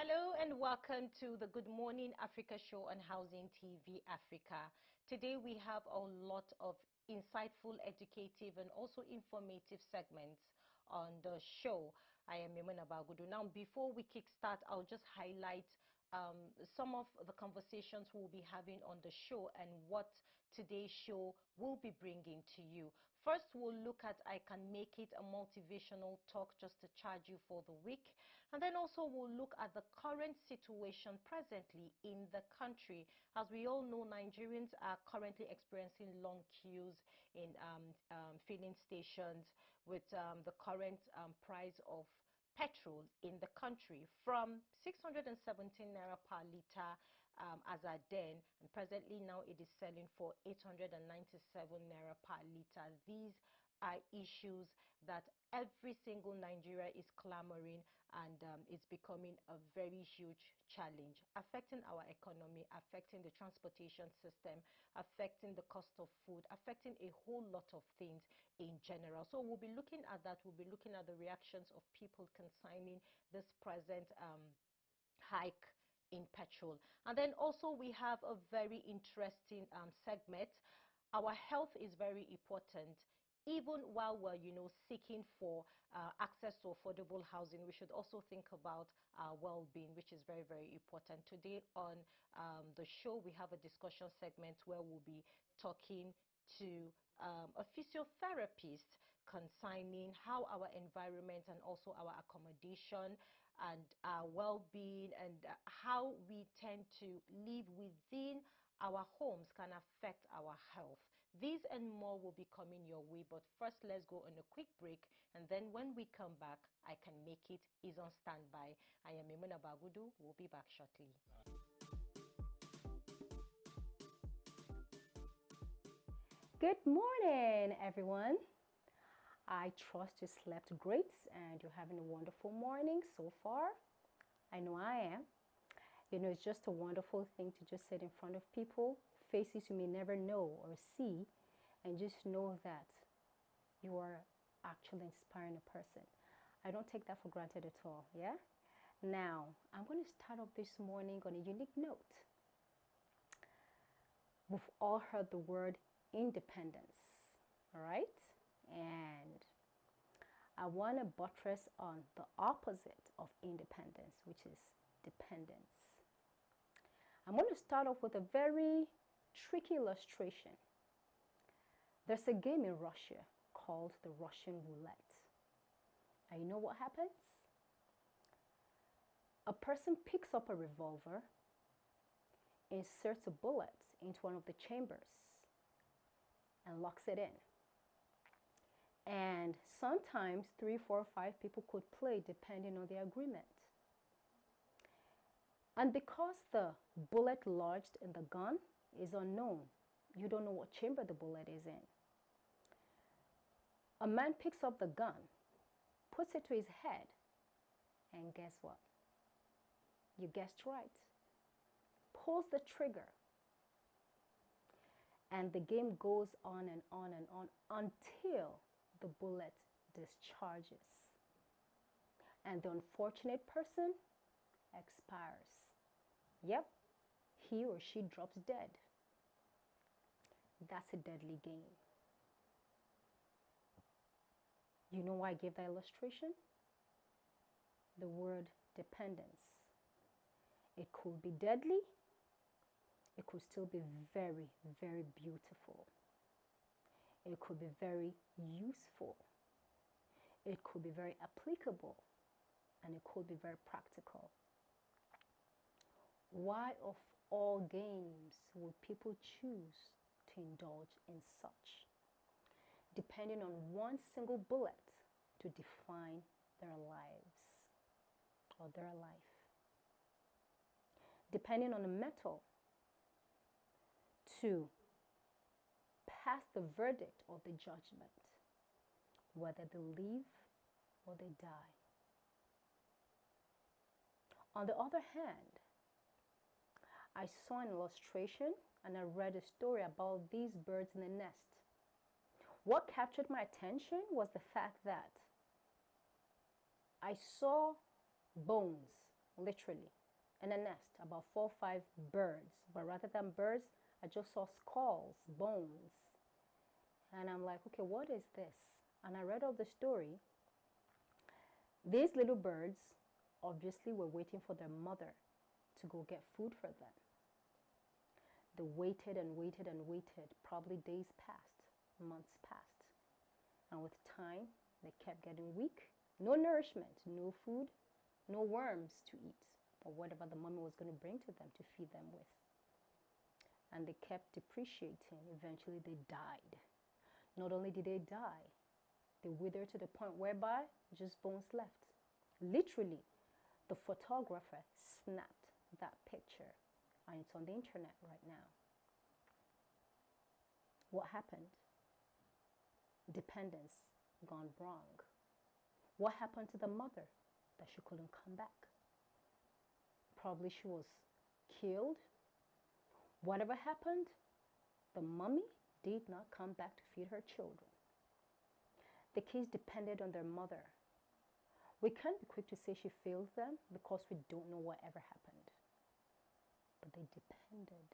Hello and welcome to the Good Morning Africa show on Housing TV Africa. Today we have a lot of insightful, educative and also informative segments on the show. I am Yemena Bagudu. Now before we kickstart, I'll just highlight some of the conversations we'll be having on the show and what today's show will be bringing to you. First, we'll look at I Can Make It, a motivational talk just to charge you for the week. And then also we'll look at the current situation presently in the country. As we all know, Nigerians are currently experiencing long queues in filling stations with the current price of petrol in the country from 617 naira per litre as at then, and presently now it is selling for 897 naira per litre. These are issues that every single Nigeria is clamoring, and it's becoming a very huge challenge, affecting our economy, affecting the transportation system, affecting the cost of food, affecting a whole lot of things in general. So we'll be looking at that. We'll be looking at the reactions of people concerning this present hike in petrol. And then also we have a very interesting segment. Our health is very important. Even while we're, seeking for access to affordable housing, we should also think about our well-being, which is very, very important. Today on the show, we have a discussion segment where we'll be talking to a physiotherapist concerning how our environment and also our accommodation and our well-being and how we tend to live within our homes can affect our health. These and more will be coming your way, but first let's go on a quick break, and then when we come back, I Can Make It is on standby. I am Yemena Bagudu. We'll be back shortly. Good morning, everyone. I trust you slept great and you're having a wonderful morning so far. I know I am. It's just a wonderful thing to just sit in front of people, faces you may never know or see, and just know that you are actually inspiring a person. I don't take that for granted at all, yeah? Now, I'm going to start off this morning on a unique note. We've all heard the word independence, all right? And I want to buttress on the opposite of independence, which is dependence. I'm going to start off with a very tricky illustration. There's a game in Russia called the Russian roulette. And you know what happens? A person picks up a revolver, inserts a bullet into one of the chambers, and locks it in. And sometimes 3, 4, 5 people could play depending on the agreement. And because the bullet lodged in the gun is unknown, you don't know what chamber the bullet is in. A man picks up the gun, puts it to his head, and guess what? You guessed right. Pulls the trigger. And the game goes on and on and on until the bullet discharges. And the unfortunate person expires. Yep, he or she drops dead. That's a deadly game. You know why I gave that illustration? The word dependence. It could be deadly. It could still be very, very beautiful. It could be very useful. It could be very applicable. And it could be very practical. Why of all games would people choose to indulge in such? Depending on one single bullet to define their lives or their life. Depending on the metal to pass the verdict or the judgment, whether they live or they die. On the other hand, I saw an illustration and I read a story about these birds in a nest. What captured my attention was the fact that I saw bones literally, in a nest, about 4 or 5 birds. But rather than birds, I just saw skulls, bones. And I'm like, okay, what is this? And I read of the story. These little birds obviously were waiting for their mother to go get food for them. They waited and waited and waited. Probably days passed, months passed. And with time, they kept getting weak. No nourishment, no food, no worms to eat, or whatever the mommy was going to bring to them to feed them with. And they kept depreciating. Eventually, they died. Not only did they die, they withered to the point whereby just bones left. Literally, the photographer snapped that picture, and it's on the internet right now. What happened? Dependence gone wrong. What happened to the mother that she couldn't come back? Probably she was killed. Whatever happened, the mommy did not come back to feed her children. The kids depended on their mother. We can't be quick to say she failed them because we don't know whatever happened. But they depended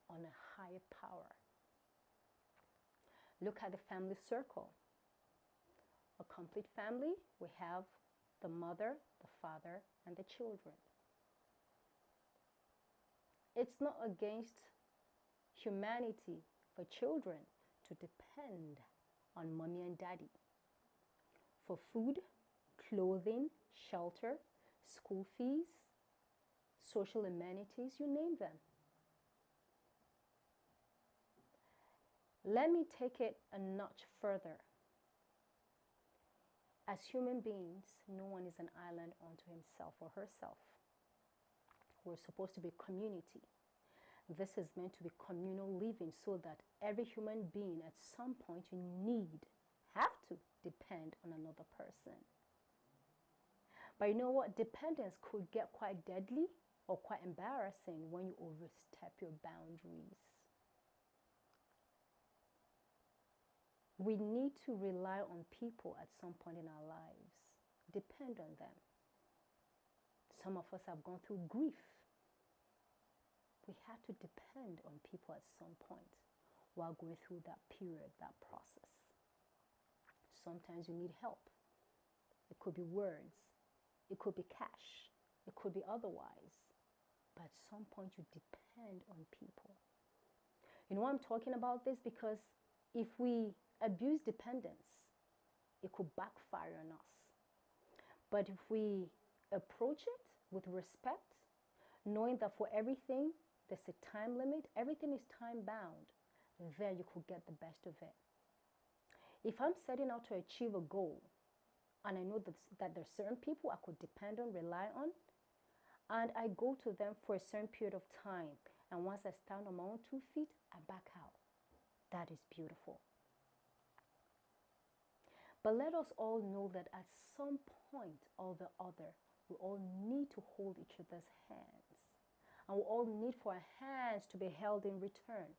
on a higher power. Look at the family circle. A complete family, we have the mother, the father, and the children. It's not against humanity for children to depend on mommy and daddy for food, clothing, shelter, school fees, social amenities, you name them. Let me take it a notch further. As human beings, no one is an island unto himself or herself. We're supposed to be a community. This is meant to be communal living so that every human being at some point have to depend on another person. But you know what? Dependence could get quite deadly or quite embarrassing when you overstep your boundaries. We need to rely on people at some point in our lives. Depend on them. Some of us have gone through grief. We had to depend on people at some point while going through that period, that process. Sometimes you need help. It could be words. It could be cash. It could be otherwise. But at some point you depend on people. You know why I'm talking about this? Because if we abuse dependence, it could backfire on us. But if we approach it with respect, knowing that for everything there's a time limit, everything is time bound, then you could get the best of it. If I'm setting out to achieve a goal and I know that there's certain people I could depend on, rely on, and I go to them for a certain period of time, and once I stand on my own 2 feet, I back out. That is beautiful. But let us all know that at some point or the other, we all need to hold each other's hands. And we all need for our hands to be held in return.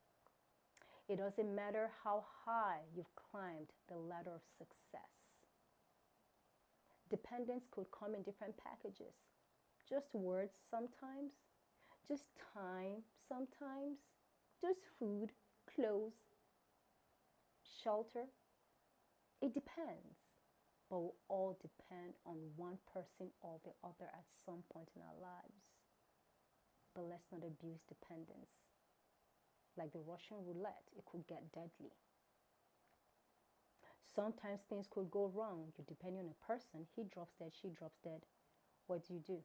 It doesn't matter how high you've climbed the ladder of success. Dependence could come in different packages. Just words sometimes, just time sometimes, just food, clothes, shelter. It depends, but we all depend on one person or the other at some point in our lives. But let's not abuse dependence. Like the Russian roulette, it could get deadly. Sometimes things could go wrong. You're depending on a person, he drops dead, she drops dead. What do?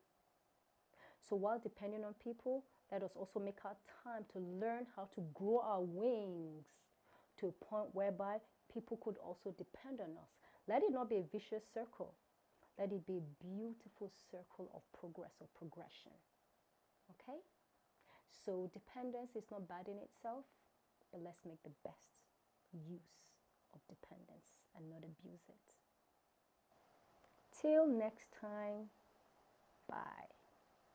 So while depending on people, let us also make our time to learn how to grow our wings to a point whereby people could also depend on us. Let it not be a vicious circle. Let it be a beautiful circle of progress or progression. Okay? So dependence is not bad in itself, but let's make the best use of dependence and not abuse it. Till next time, bye.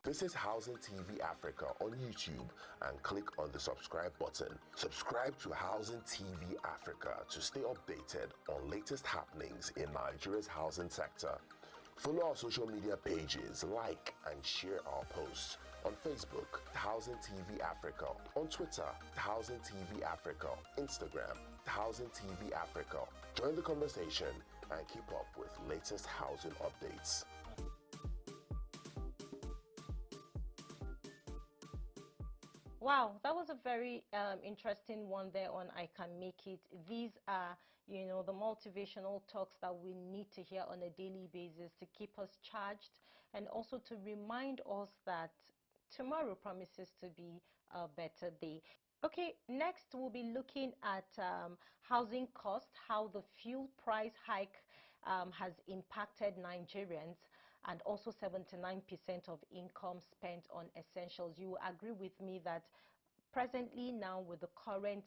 Visit Housing TV Africa on YouTube and click on the subscribe button. Subscribe to Housing TV Africa to stay updated on latest happenings in Nigeria's housing sector. Follow our social media pages, like and share our posts. On Facebook, Housing TV Africa. On Twitter, Housing TV Africa. Instagram, Housing TV Africa. Join the conversation and keep up with latest housing updates. Wow, that was a very interesting one there on I Can Make It. These are, the motivational talks that we need to hear on a daily basis to keep us charged and also to remind us that tomorrow promises to be a better day. Okay, next we'll be looking at housing cost, how the fuel price hike has impacted Nigerians, and also 79% of income spent on essentials. You will agree with me that presently now, with the current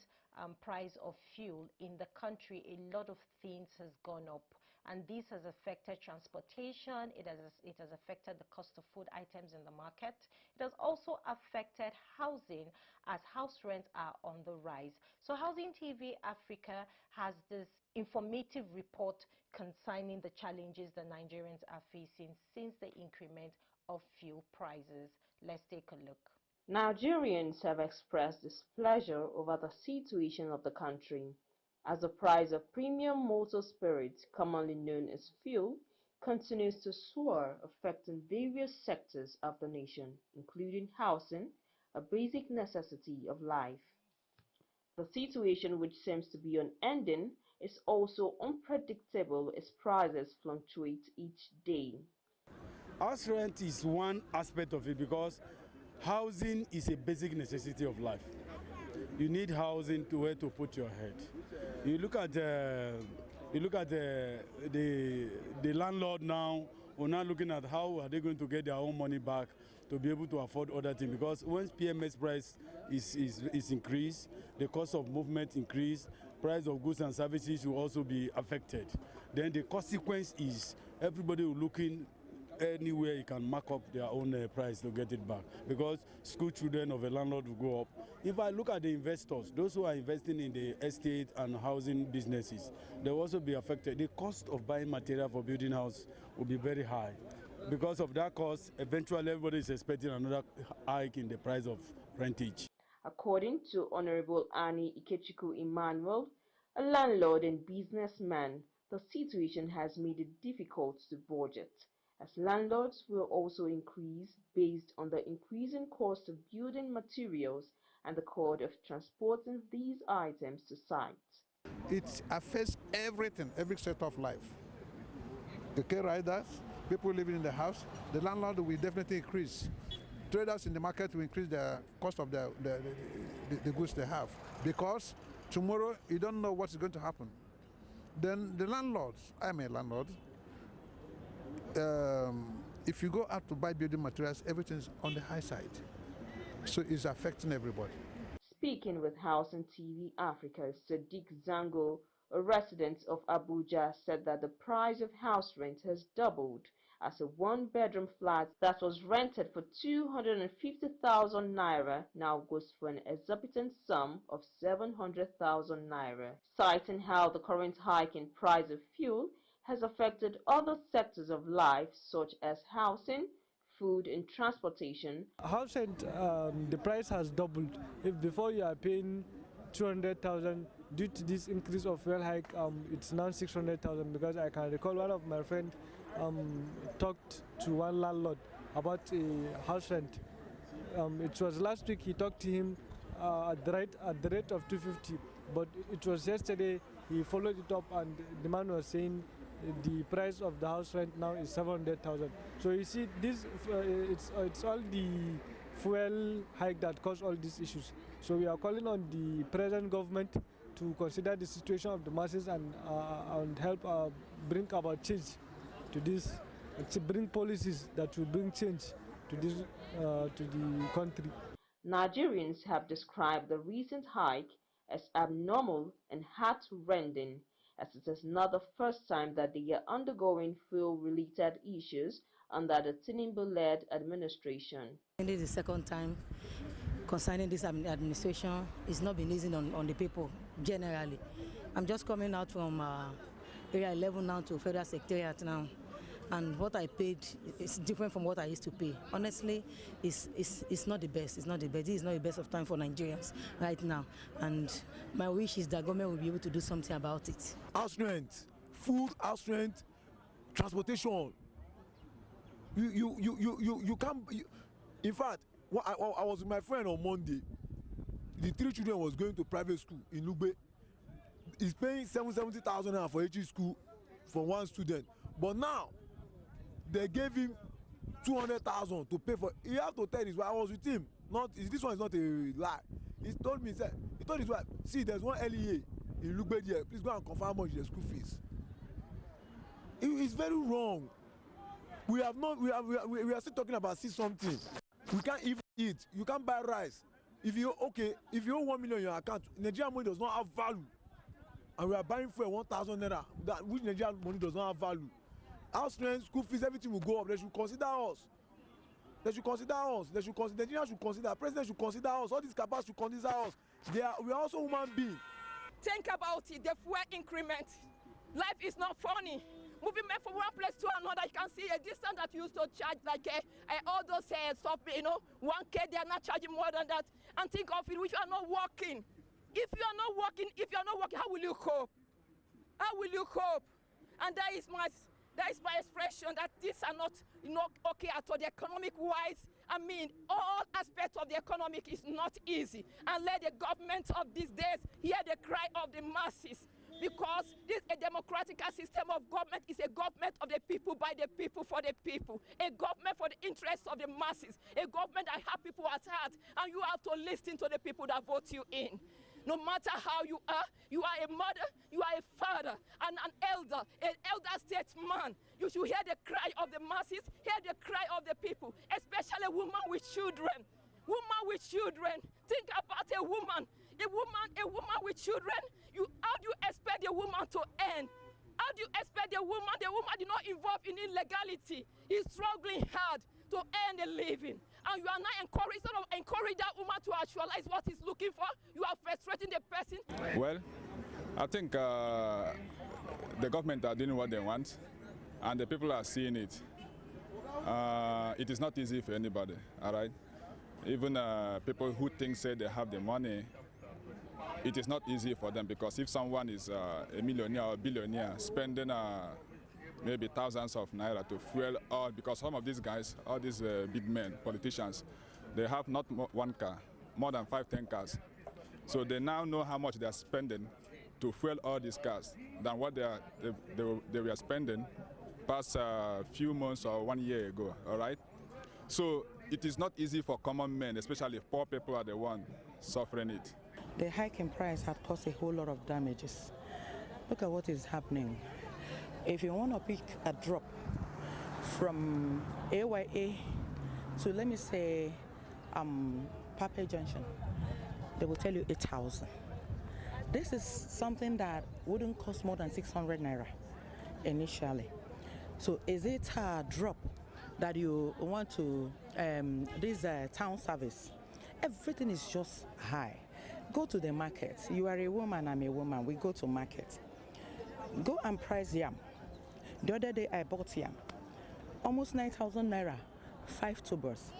price of fuel in the country, a lot of things has gone up, and this has affected transportation. It has affected the cost of food items in the market. It has also affected housing, as house rents are on the rise. So Housing TV Africa has this informative report concerning the challenges the Nigerians are facing since the increment of fuel prices. Let's take a look. Nigerians have expressed displeasure over the situation of the country, as the price of premium motor spirits, commonly known as fuel, continues to soar, affecting various sectors of the nation, including housing, a basic necessity of life. The situation, which seems to be unending, is also unpredictable as prices fluctuate each day. House rent is one aspect of it, because housing is a basic necessity of life. You need housing to where to put your head. You look at the landlord now. We're now looking at how are they going to get their own money back to be able to afford other things. Because once PMS price is increased, the cost of movement increase, price of goods and services will also be affected. Then the consequence is everybody will looking anywhere you can mark up their own price to get it back, because school children of a landlord will go up. If I look at the investors, those who are investing in the estate and housing businesses, they will also be affected. The cost of buying material for building house will be very high. Because of that cost, eventually everybody is expecting another hike in the price of rentage. According to Honorable Annie Ikechukwu Emmanuel, a landlord and businessman, the situation has made it difficult to budget, as landlords will also increase based on the increasing cost of building materials and the cost of transporting these items to sites. It affects everything, every sector of life. The care riders, people living in the house, the landlord will definitely increase. Traders in the market will increase the cost of the goods they have, because tomorrow you don't know what's going to happen. Then the landlords, I'm a landlord, if you go out to buy building materials, everything's on the high side. So it's affecting everybody. Speaking with Housing TV Africa, Sadiq Zango, a resident of Abuja, said that the price of house rent has doubled, as a one-bedroom flat that was rented for 250,000 naira now goes for an exorbitant sum of 700,000 naira, citing how the current hike in price of fuel has affected other sectors of life such as housing, food and transportation. House rent, the price has doubled. If before you are paying 200,000, due to this increase of fuel hike, it's now 600,000, because I can recall one of my friends talked to one landlord about a house rent. It was last week he talked to him at the rate of 250, but it was yesterday he followed it up and the man was saying the price of the house rent now is 700,000. So you see, this it's all the fuel hike that caused all these issues. So we are calling on the present government to consider the situation of the masses and help bring about change to this, to bring policies that will bring change to this to the country. Nigerians have described the recent hike as abnormal and heart-rending, as it is not the first time that they are undergoing fuel-related issues under the Tinubu-led administration. This is the second time concerning this administration. It's not been easy on the people generally. I'm just coming out from Area 11 now to Federal Secretariat now. and what I paid is different from what I used to pay. Honestly, it's not the best. It's not the best. This is not the best of time for Nigerians right now. And my wish is that government will be able to do something about it. House rent, food, house rent, transportation. You can't. In fact, I was with my friend on Monday. The 3 children was going to private school in Lugbe. He's paying 70,000 naira for each school for one student. But now, they gave him 200,000 to pay for. He have to tell his wife. I was with him. This one is not a lie. He told me, he told his wife, see, there's one LEA in Lugbe there. Please go and confirm how much the school fees. It's very wrong. We are still talking about see something. We can't even eat. You can't buy rice. If you owe 1 million in your account, Nigerian money does not have value. And we are buying for 1,000 naira, which Nigerian money does not have value. House rent, school fees, everything will go up. They should consider us. They should consider us. Nigerians should consider. President should consider us. All these cabals should consider us. We are also human beings. Think about it. The fuel increment. Life is not funny. Moving men from one place to another, you can see a distance that you used to charge like all those stuff, 1K, they are not charging more than that. And think of it, which you are not working. If you are not working, how will you cope? How will you cope? And that is my expression that these are not okay at all. The economic wise, I mean, all aspects of the economic is not easy. And let the government of these days hear the cry of the masses. Because this a democratic system of government is a government of the people, by the people, for the people. A government for the interests of the masses. A government that have people at heart. And you have to listen to the people that vote you in. No matter how you are a mother, you are a father, and an elder statesman. You should hear the cry of the masses, hear the cry of the people, especially women with children. Woman with children. Think about a woman with children. How do you expect the woman to earn? How do you expect the woman did not involve in illegality, is struggling hard to earn a living. And you are not encourage that woman to actualize what he's looking for. You are frustrating the person. Well, I think the government are doing what they want, and the people are seeing it. It is not easy for anybody, all right? Even people who say they have the money, it is not easy for them, because if someone is a millionaire or billionaire spending maybe thousands of naira to fuel all, because some of these guys, all these big men, politicians, they have not one car, more than 5-10 cars. So they now know how much they are spending to fuel all these cars than what they were spending past few months or 1 year ago, all right? So it is not easy for common men, especially if poor people are the one suffering it. The hike in price had caused a whole lot of damages. Look at what is happening. If you want to pick a drop from AYA to, let me say, Pape Junction, they will tell you 8,000. This is something that wouldn't cost more than 600 naira initially. So is it a drop that you want to, this town service? Everything is just high. Go to the market. You are a woman, I'm a woman. We go to market. Go and price yam. The other day I bought yam. Almost 9,000 naira, 5 tubers.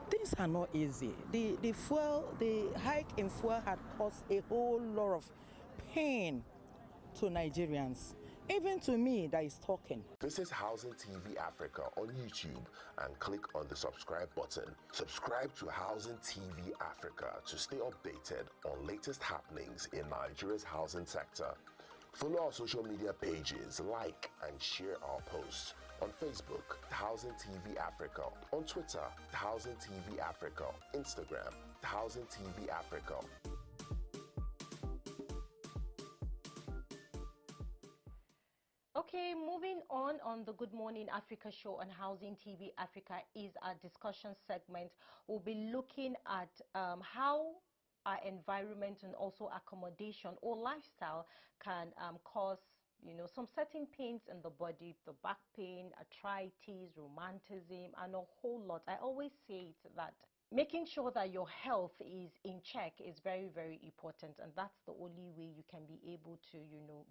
Things are not easy. The hike in fuel had caused a whole lot of pain to Nigerians. Even to me that is talking. This is Housing TV Africa on YouTube, and click on the subscribe button. Subscribe to Housing TV Africa to stay updated on latest happenings in Nigeria's housing sector. Follow our social media pages, like and share our posts. On Facebook, Housing TV Africa. On Twitter, Housing TV Africa. Instagram, Housing TV Africa. Okay, moving on the Good Morning Africa show on Housing TV Africa is our discussion segment. We'll be looking at how our environment and also accommodation or lifestyle can cause, some certain pains in the body, the back pain, arthritis, rheumatism, and a whole lot. I always say that making sure that your health is in check is very, very important, and that's the only way you can be able to,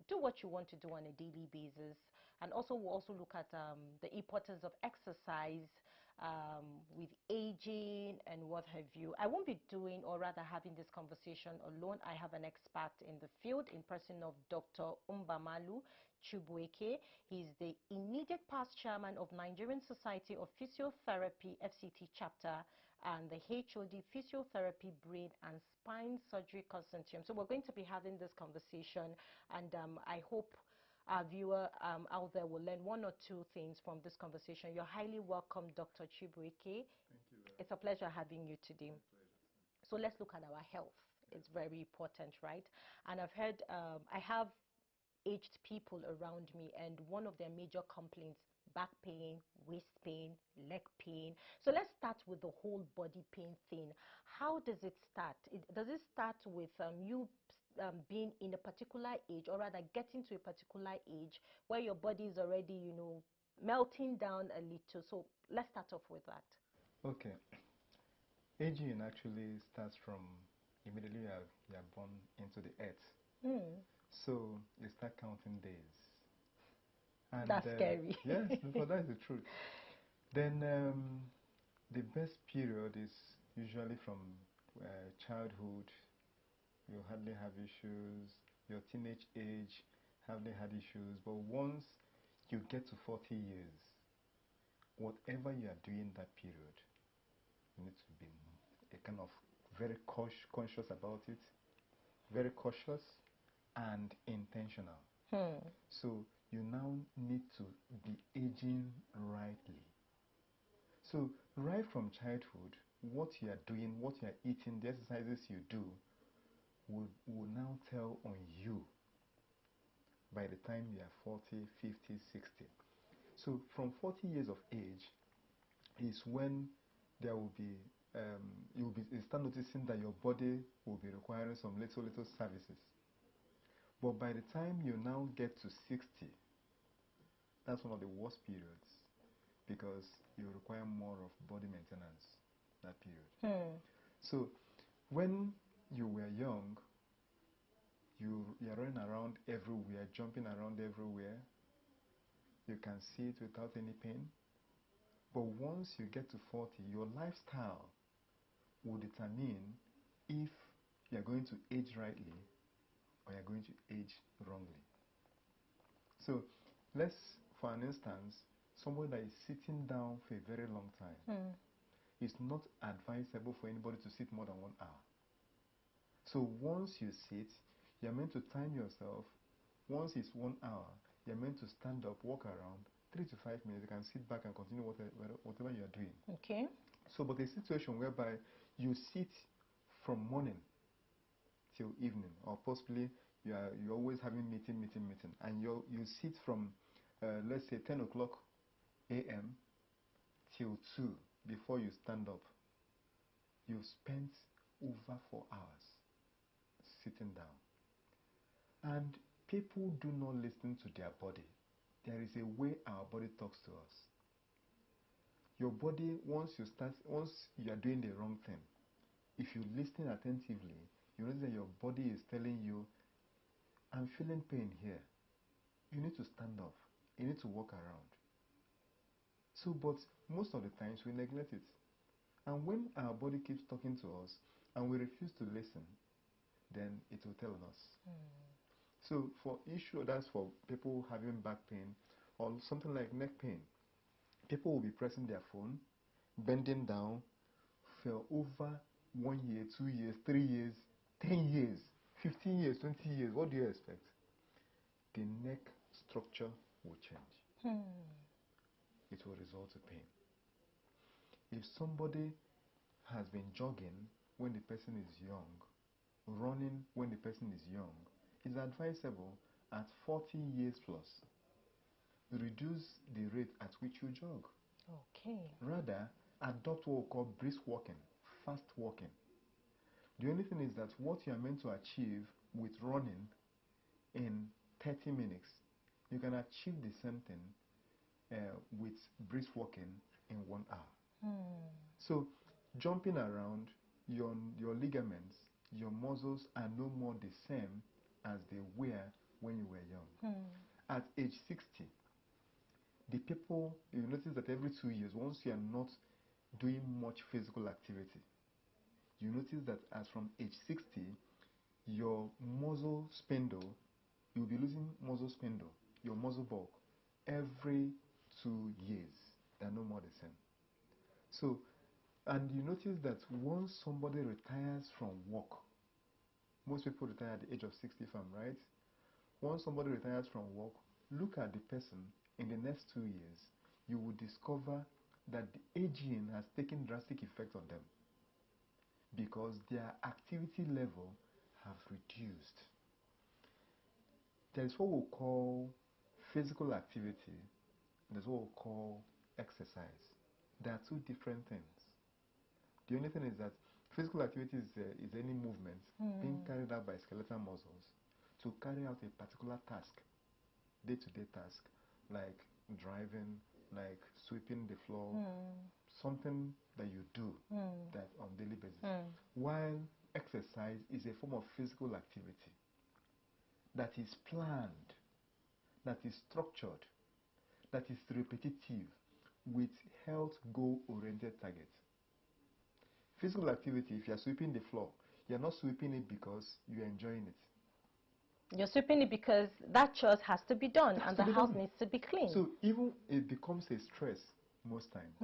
do what you want to do on a daily basis. And also we'll also look at the importance of exercise with aging and what have you. I won't be doing, or rather having this conversation alone. I have an expert in the field in person of Dr. Mbamalu Chubueke. He's the immediate past chairman of Nigerian Society of Physiotherapy FCT chapter and the HOD Physiotherapy Brain and Spine Surgery Consortium. So we're going to be having this conversation, and I hope our viewer out there will learn one or two things from this conversation. You're highly welcome, Dr. Chubueke. Thank you. It's a pleasure having you today. So let's look at our health. It's very important, right? And I've heard, I have aged people around me, and one of their major complaints, back pain, waist pain, leg pain. So let's start with the whole body pain thing. How does it start? Does it start with you being in a particular age, or rather getting to a particular age where your body is already, you know, melting down a little? So let's start off with that. Okay. Aging actually starts from immediately you are born into the earth. So you start counting days. And, that's scary. Yes, because that's the truth. Then the best period is usually from childhood. You hardly have issues. Your teenage age, hardly had issues. But once you get to 40 years, whatever you are doing that period, you need to be a kind of very conscious about it, very cautious and intentional. So you now need to be aging rightly. So right from childhood, what you are doing, what you are eating, the exercises you do will now tell on you by the time you are 40, 50, 60. So from 40 years of age is when there will be, you start noticing that your body will be requiring some little services. But by the time you now get to 60, that's one of the worst periods, because you require more of body maintenance that period. So when you were young, you are running around everywhere, jumping around everywhere. You can see it without any pain. But once you get to 40, your lifestyle will determine if you are going to age rightly or you are going to age wrongly. So let's, for an instance, someone that is sitting down for a very long time, it's not advisable for anybody to sit more than 1 hour. So once you sit, you're meant to time yourself. Once it's 1 hour, you're meant to stand up, walk around, 3 to 5 minutes. You can sit back and continue whatever you're doing. Okay. So, but a situation whereby you sit from morning till evening, or possibly you're always having meeting, and you sit from, let's say, 10 o'clock a.m. till 2 before you stand up. You've spent over 4 hours sitting down. And people do not listen to their body. There is a way our body talks to us. Your body, once you are doing the wrong thing, if you listen attentively, you notice that your body is telling you, I'm feeling pain here. You need to stand up. You need to walk around. So, but most of the times we neglect it. And when our body keeps talking to us and we refuse to listen, then it will tell on us. So for issue, that's for people having back pain or something like neck pain, people will be pressing their phone, bending down for over 1 year, 2 years, 3 years, 10 years, 15 years, 20 years. What do you expect? The neck structure will change. It will result in pain. If somebody has been jogging when the person is young, running when the person is young, it's advisable at 40 years plus, reduce the rate at which you jog. Okay. Rather, adopt what we call brisk walking, fast walking. The only thing is that what you are meant to achieve with running in 30 minutes, you can achieve the same thing with brisk walking in 1 hour. So, jumping around, your ligaments, your muscles are no more the same as they were when you were young. At age 60, the people, you notice that every 2 years, once you are not doing much physical activity, you notice that as from age 60, your muscle spindle, you'll be losing muscle spindle, your muscle bulk, every 2 years. They're no more the same. So, and you notice that once somebody retires from work, most people retire at the age of 60, if I'm right. Once somebody retires from work, look at the person in the next 2 years, you will discover that the aging has taken drastic effect on them because their activity level have reduced. There is what we call physical activity, and there's what we call exercise. There are two different things. The only thing is that physical activity is any movement being carried out by skeletal muscles to carry out a particular task, day-to-day task, like driving, like sweeping the floor, something that you do that on a daily basis. While exercise is a form of physical activity that is planned, that is structured, that is repetitive with health goal-oriented targets. Physical activity, if you are sweeping the floor, you are not sweeping it because you are enjoying it. You're sweeping it because that chore has to be done and the house needs to be clean. So even it becomes a stress most times.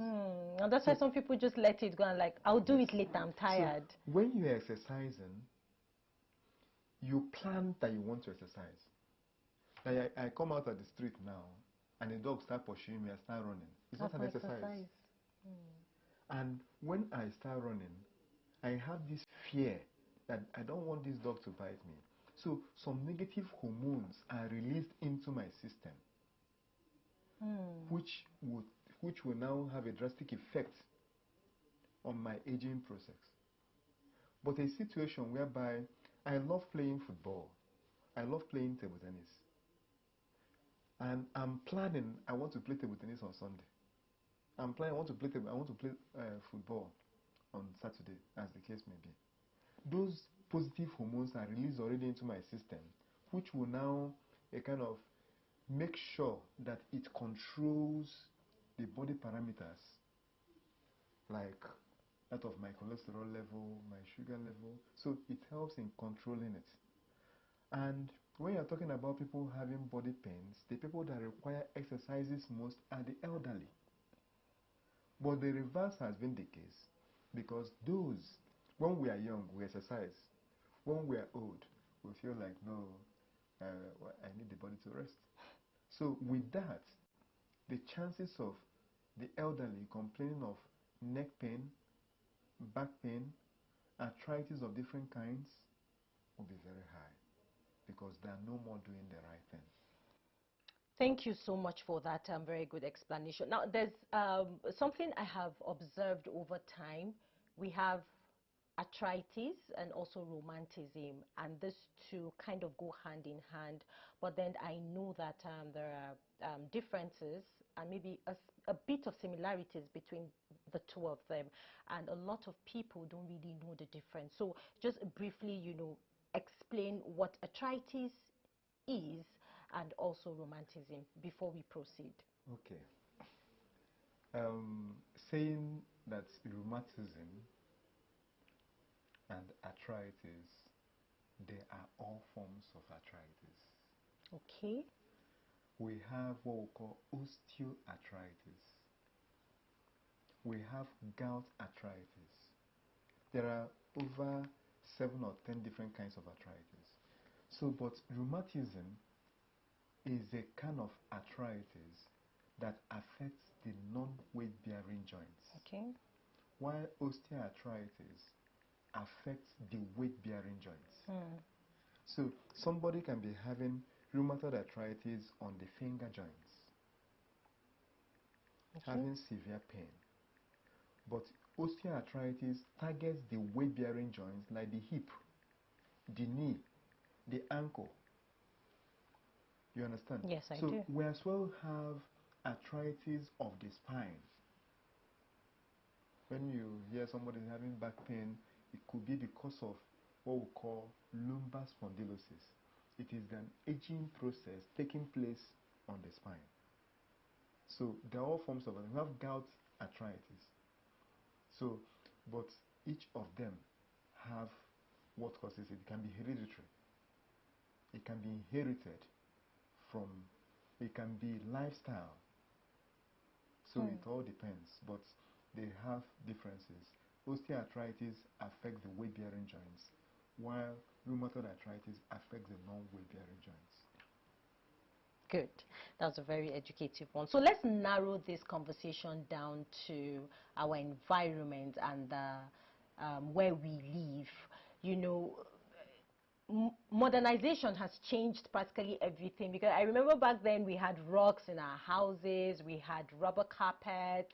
And that's why some people just let it go and like, I'll do it later, I'm tired. So when you're exercising, you plan that you want to exercise. Like I come out at the street now and the dog start pursuing me, I start running. It's not an exercise. And when I start running, I have this fear that I don't want this dog to bite me. So some negative hormones are released into my system, which will now have a drastic effect on my aging process. But a situation whereby I love playing football, I love playing table tennis, and I'm planning I want to play table tennis on Sunday. I'm planning I want to play football on Saturday, as the case may be. Those positive hormones are released already into my system, which will now kind of make sure that it controls the body parameters, like that of my cholesterol level, my sugar level. So it helps in controlling it. And when you're talking about people having body pains, the people that require exercises most are the elderly. But the reverse has been the case, because those, when we are young, we exercise. When we are old, we feel like, no, I need the body to rest. So with that, the chances of the elderly complaining of neck pain, back pain, arthritis of different kinds will be very high, because they are no more doing the right thing. Thank you so much for that very good explanation. Now, there's something I have observed over time. We have arthritis and also rheumatism, and these two kind of go hand in hand. But then I know that there are differences and maybe a bit of similarities between the two of them, and a lot of people don't really know the difference. So just briefly, explain what arthritis is and also rheumatism before we proceed. Okay. Saying that rheumatism and arthritis, they are all forms of arthritis. Okay. We have what we call osteoarthritis. We have gout arthritis. There are over 7 or 10 different kinds of arthritis. So, but rheumatism is a kind of arthritis that affects the non-weight-bearing joints. Okay. While osteoarthritis affects the weight-bearing joints. So somebody can be having rheumatoid arthritis on the finger joints, having severe pain. But osteoarthritis targets the weight-bearing joints like the hip, the knee, the ankle. You understand? Yes, I do. So we as well have arthritis of the spine. When you hear somebody having back pain, it could be because of what we call lumbar spondylosis. It is an aging process taking place on the spine. So they're all forms of, we have gout, arthritis. So, but each of them have what causes it. It can be hereditary. It can be inherited from, it can be lifestyle. So it all depends, but they have differences. Osteoarthritis affects the weight-bearing joints, while rheumatoid arthritis affects the non-weight-bearing joints. Good. That's a very educative one. So let's narrow this conversation down to our environment and where we live. You know, modernization has changed practically everything, because I remember back then we had rugs in our houses, we had rubber carpets,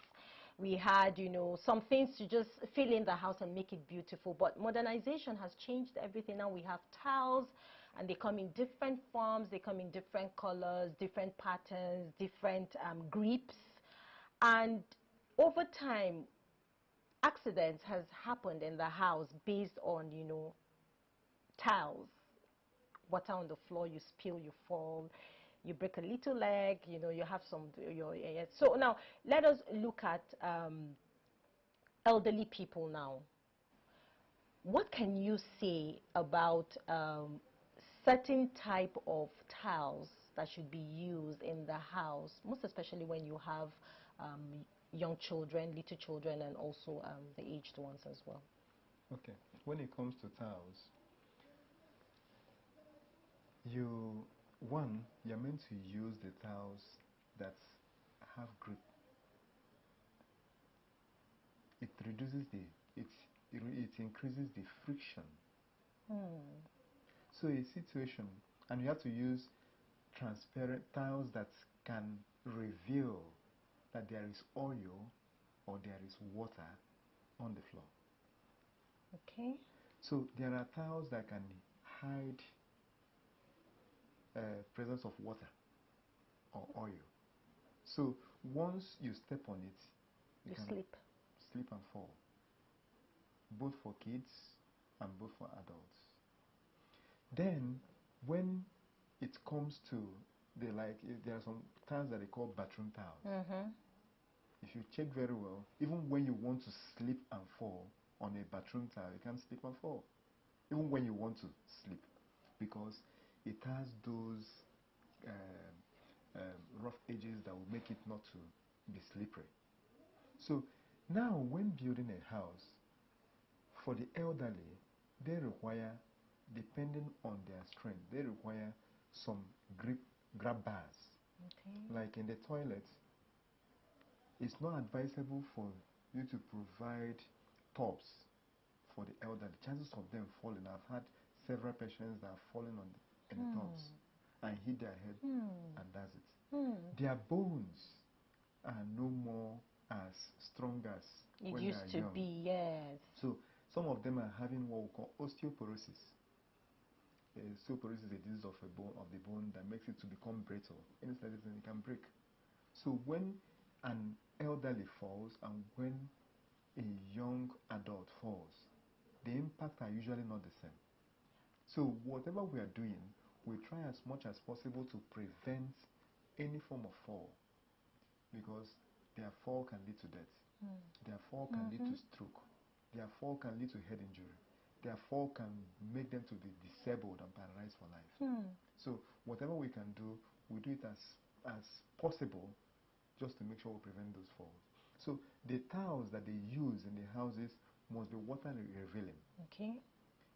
we had, you know, some things to just fill in the house and make it beautiful. But modernization has changed everything. Now we have tiles, and they come in different forms, they come in different colors, different patterns, different grips. And over time, accidents has happened in the house based on, you know, tiles. Water on the floor, you spill, you fall, you break a little leg, you know, you have some, so now let us look at elderly people now. What can you say about certain type of tiles that should be used in the house, most especially when you have young children, little children, and also the aged ones as well? Okay, when it comes to tiles, you're meant to use the tiles that have grip. It reduces it increases the friction. So a situation, and you have to use transparent tiles that can reveal that there is oil or there is water on the floor. Okay. So there are tiles that can hide presence of water or oil. So once you step on it, you can slip and fall, both for kids and both for adults. Then when it comes to there are some tiles that they call bathroom tiles. If you check very well, even when you want to slip and fall on a bathroom tile, you can slip and fall, even when you want to slip, because it has those rough edges that will make it not to be slippery. So now when building a house, for the elderly, they require, depending on their strength, they require some grab bars. Like in the toilet, it's not advisable for you to provide tubs for the elderly. Chances of them falling, I've had several patients that have fallen in the tubs and hit their head, and that's it. Their bones are no more as strong as when they are young. It used to be, yes. So some of them are having what we call osteoporosis. Osteoporosis is a disease of the bone that makes it to become brittle. Anything it can break. So when an elderly falls and when a young adult falls, the impact are usually not the same. So whatever we are doing, we try as much as possible to prevent any form of fall, because their fall can lead to death. Their fall can lead to stroke. Their fall can lead to head injury. Their fall can make them to be disabled and paralyzed for life. So whatever we can do, we do it as possible, just to make sure we prevent those falls. So the tiles that they use in the houses must be water revealing. Okay.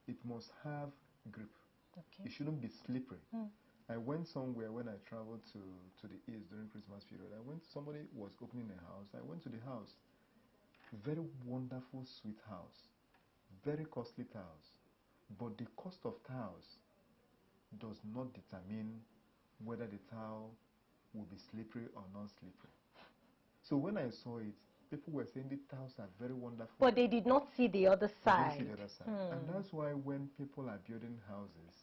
It must have grip. Okay. It shouldn't be slippery. I went somewhere when I traveled to the East during Christmas period. Somebody was opening a house. I went to the house. Very wonderful, sweet house. Very costly tiles. But the cost of tiles does not determine whether the tile will be slippery or not slippery. So when I saw it, people were saying the tiles are very wonderful. But they did not see the other side. They didn't see the other side. And that's why when people are building houses,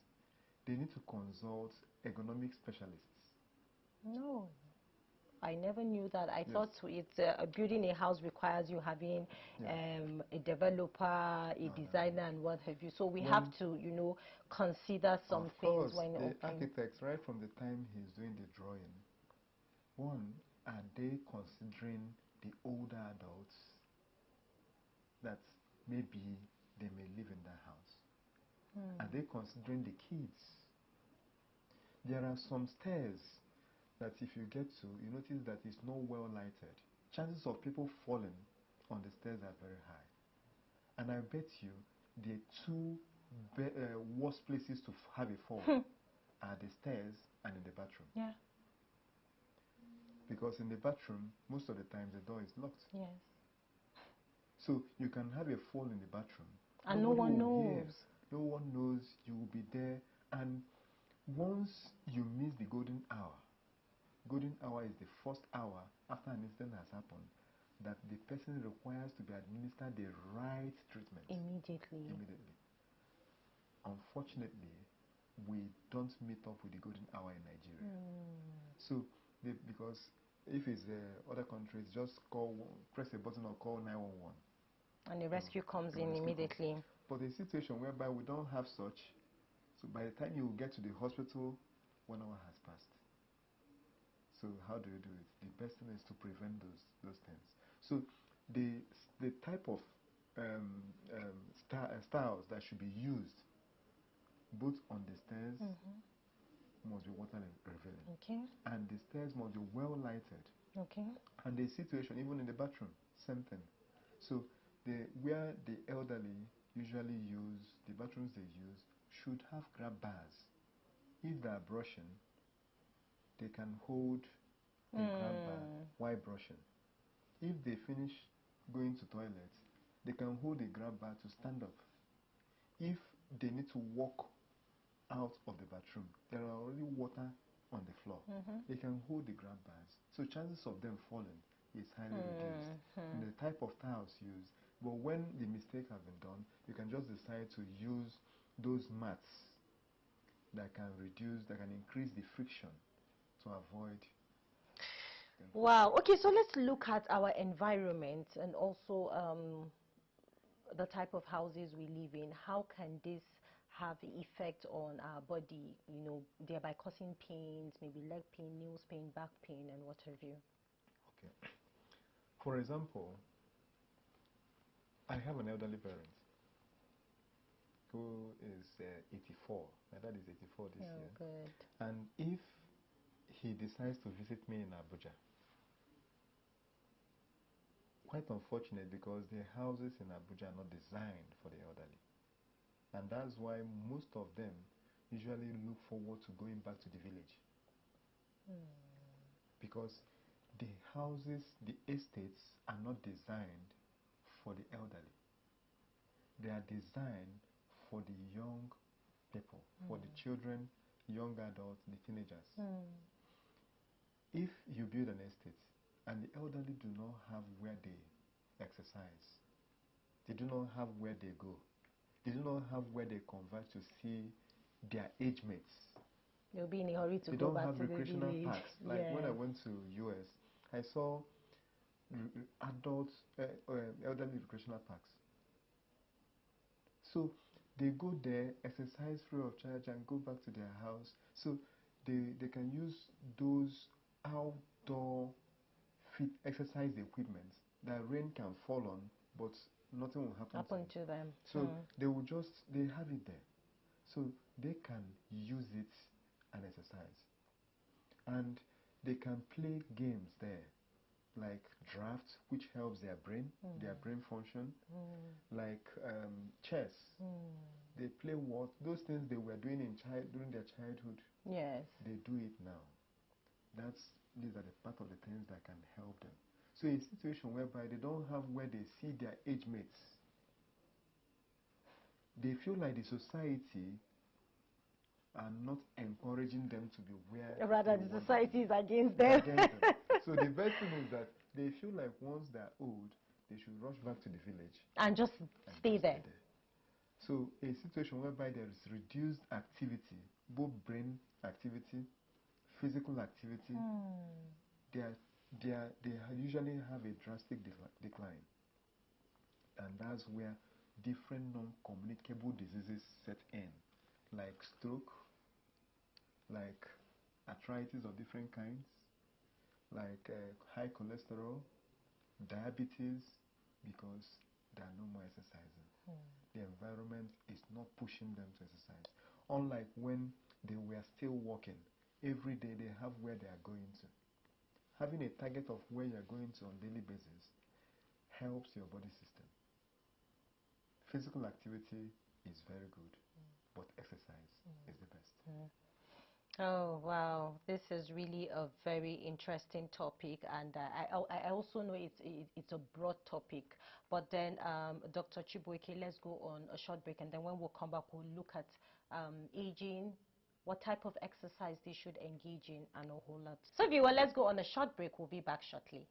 they need to consult ergonomic specialists. No, I never knew that. I thought it's building a house requires you having a developer, a designer, and what have you. So we have to, you know, consider some things when the architects, right from the time he's doing the drawing, one, are they considering the older adults that maybe they may live in that house? Are they considering the kids? There are some stairs that if you get to, you notice that it's not well lighted. Chances of people falling on the stairs are very high. And I bet you the two worst places to have a fall are the stairs and in the bathroom. Yeah. Because in the bathroom, most of the time the door is locked. Yes. So you can have a fall in the bathroom. And no one knows. No one knows you will be there. And once you miss the golden hour is the first hour after an incident has happened, that the person requires to be administered the right treatment. Immediately. Unfortunately, we don't meet up with the golden hour in Nigeria. So, because if it's other countries, just press a button or call 911. And the rescue comes in immediately. But a situation whereby we don't have such, so by the time you get to the hospital, 1 hour has passed. So how do you do it? The best thing is to prevent those things. So the type of styles that should be used both on the stairs must be water revealing. Okay. And the stairs must be well lighted. Okay. And the situation, even in the bathroom, same thing. So where the elderly usually use, the bathrooms they use, should have grab bars. If they are brushing, they can hold a grab bar while brushing. If they finish going to toilet, they can hold a grab bar to stand up. If they need to walk out of the bathroom, there are already water on the floor. They can hold the grab bars. So chances of them falling is highly reduced. And the type of tiles used. But when the mistake has been done, you can just decide to use those mats that can increase the friction to avoid. Wow. Okay, so let's look at our environment and also the type of houses we live in. How can this have an effect on our body, thereby causing pains, maybe leg pain, nails pain, back pain, and what have you? Okay. For example, I have an elderly parent who is 84. My dad is 84 this year. Good. And if he decides to visit me in Abuja, quite unfortunate because the houses in Abuja are not designed for the elderly. And that's why most of them usually look forward to going back to the village. Because the houses, the estates are not designed for the elderly. They are designed for the young people, for the children, young adults, the teenagers. If you build an estate and the elderly do not have where they exercise, they do not have where they go, they do not have where they converge to see their age mates. They'll be in a hurry to they go don't back have to the recreational village. parks. Like when I went to US, I saw adult, elderly recreational parks. So they go there, exercise free of charge, and go back to their house. So they can use those outdoor fit exercise equipment that rain can fall on, but nothing will happen to them. So they have it there. So they can use it and exercise. And they can play games there, like draft, which helps their brain function, like chess. They play what? Those things they were doing during their childhood. Yes. They do it now. These are the part of the things that can help them. So in a situation whereby they don't have where they see their age mates, they feel like the society are not encouraging them to be where. Rather, the society is against them. So the best thing is that they feel like once they're old, they should rush back to the village. And just stay there. So a situation whereby there is reduced activity, both brain activity, physical activity, they usually have a drastic decline. And that's where different non-communicable diseases set in, like stroke, like arthritis of different kinds, like high cholesterol, diabetes, because they are no more exercising. The environment is not pushing them to exercise. Unlike when they were still walking, every day they have where they are going to. Having a target of where you are going to on a daily basis helps your body system. Physical activity is very good, but exercise is the best. Oh, wow. This is really a very interesting topic, and I also know it's a broad topic. But then, Dr. Chibuike, let's go on a short break, and then when we'll come back, we'll look at aging, what type of exercise they should engage in, and a whole lot. So, viewer, let's go on a short break. We'll be back shortly.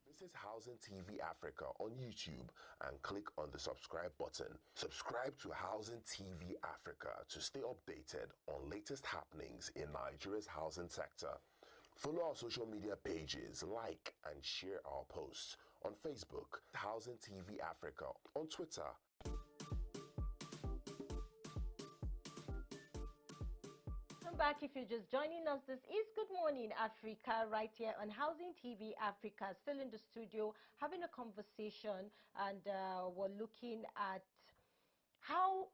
Visit Housing TV Africa on YouTube and click on the subscribe button. Subscribe to Housing TV Africa to stay updated on latest happenings in Nigeria's housing sector. Follow our social media pages, like and share our posts on Facebook, Housing TV Africa, on Twitter. Back if you're just joining us, this is Good Morning Africa right here on Housing TV Africa, still in the studio having a conversation, and we're looking at how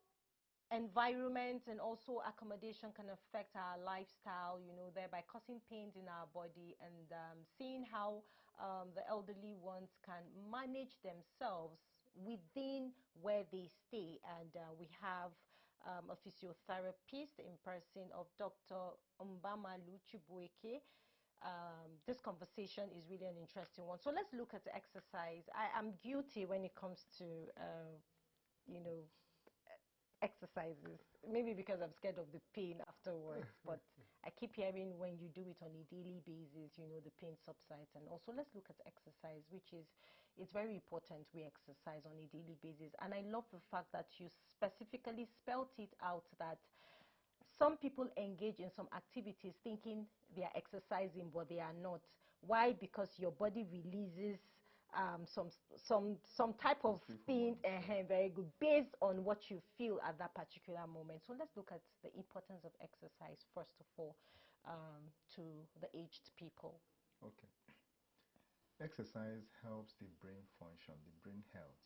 environment and also accommodation can affect our lifestyle, you know, thereby causing pains in our body, and seeing how the elderly ones can manage themselves within where they stay. And we have a physiotherapist in person of Dr. Mbamalu Chibuike. This conversation is really an interesting one. So let's look at the exercise. I am guilty when it comes to, you know, exercises. Maybe because I'm scared of the pain afterwards, but I keep hearing when you do it on a daily basis, you know, the pain subsides. And also, let's look at exercise, which is, it's very important we exercise on a daily basis. And I love the fact that you specifically spelt it out that some people engage in some activities thinking they are exercising, but they are not. Why? Because your body releases some type of thing, very good, based on what you feel at that particular moment. So let's look at the importance of exercise first of all, to the aged people. Okay. Exercise helps the brain function, the brain health,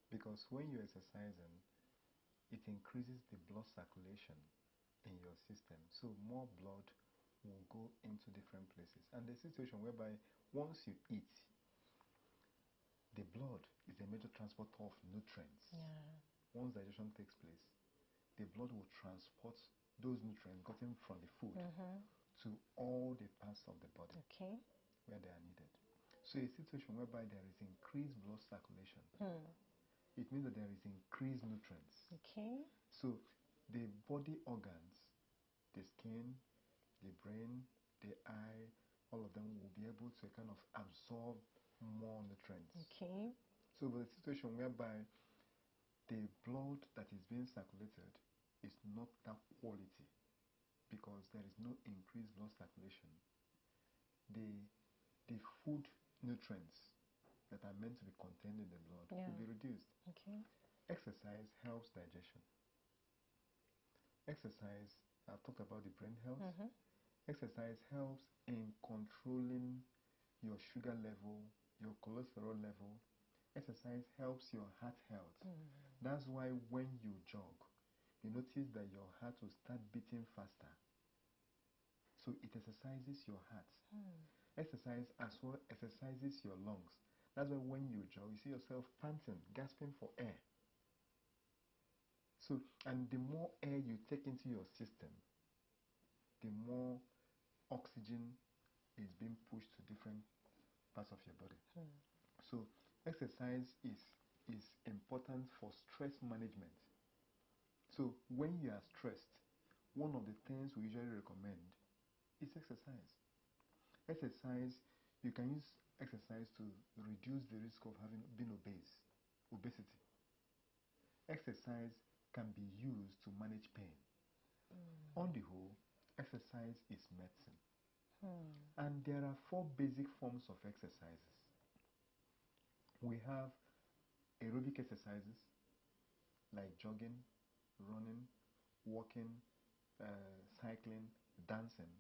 because when you're exercising, it increases the blood circulation in your system, so more blood will go into different places. And the situation whereby once you eat, the blood is a major transporter of nutrients. Once digestion takes place, the blood will transport those nutrients gotten from the food to all the parts of the body where they are needed. So a situation whereby there is increased blood circulation, it means that there is increased nutrients. So the body organs, the skin, the brain, the eye, all of them will be able to kind of absorb more nutrients. So the situation whereby the blood that is being circulated is not that quality because there is no increased blood circulation, the food nutrients that are meant to be contained in the blood will be reduced. Exercise helps digestion. Exercise, I've talked about the brain health. Exercise helps in controlling your sugar level, your cholesterol level. Exercise helps your heart health. That's why when you jog, you notice that your heart will start beating faster. So it exercises your heart. Exercise as well exercises your lungs. That's why when you jog, you see yourself panting, gasping for air. So, and the more air you take into your system, the more oxygen is being pushed to different parts of your body. So exercise is important for stress management. So when you are stressed, one of the things we usually recommend is exercise. Exercise, you can use exercise to reduce the risk of being obesity. Exercise can be used to manage pain. On the whole, exercise is medicine. And there are 4 basic forms of exercises. We have aerobic exercises like jogging, running, walking, cycling, dancing.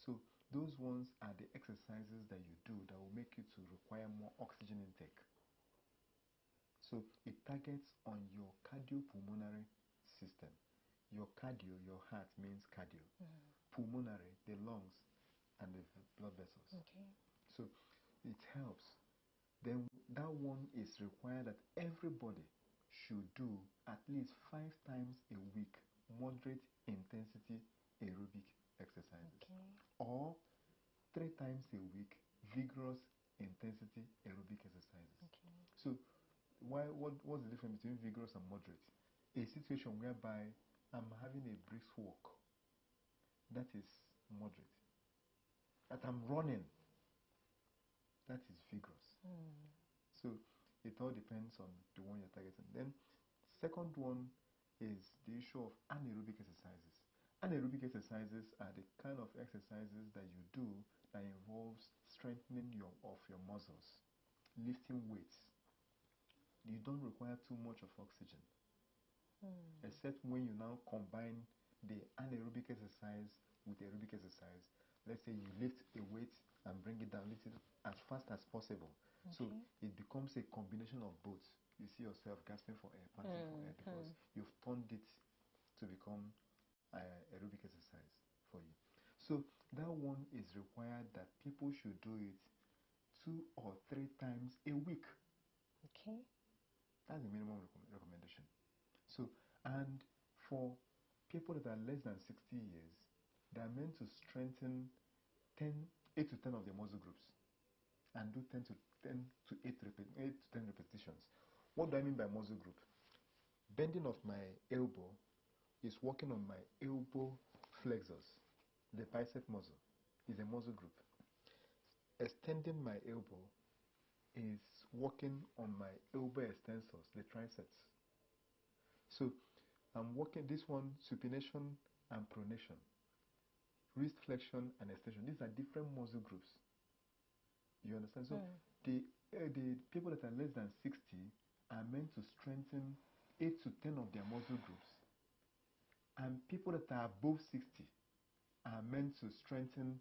So Those ones are the exercises that you do that will make you to require more oxygen intake. So it targets on your cardiopulmonary system. Your cardio, your heart means cardio. Pulmonary, the lungs and the blood vessels. Okay. So it helps. Then that one is required that everybody should do at least 5 times a week moderate intensity aerobic exercises. Okay. Or 3 times a week vigorous intensity aerobic exercises. Okay. So what's the difference between vigorous and moderate? A situation whereby I'm having a brisk walk, that is moderate. That I'm running, that is vigorous. So it all depends on the one you're targeting. Then second one is the issue of anaerobic exercises. Anaerobic exercises are the kind of exercises that you do that involves strengthening of your muscles, lifting weights. You don't require too much of oxygen, except when you now combine the anaerobic exercise with aerobic exercise. Let's say you lift a weight and bring it down, lift it as fast as possible. So it becomes a combination of both. You see yourself gasping for air, panting for air, because you've turned it to become aerobic exercise for you. So that one is required that people should do it 2 or 3 times a week. Okay. That's the minimum recommendation. So, and for people that are less than 60 years, they are meant to strengthen 8 to 10 of their muscle groups and do 8 to 10 repetitions. What do I mean by muscle group? Bending of my elbow is working on my elbow flexors. The bicep muscle is a muscle group. Extending my elbow is working on my elbow extensors, the triceps. So I'm working this one, supination and pronation, wrist flexion and extension. These are different muscle groups. You understand? So the people that are less than 60 are meant to strengthen 8 to 10 of their muscle groups. And people that are above 60 are meant to strengthen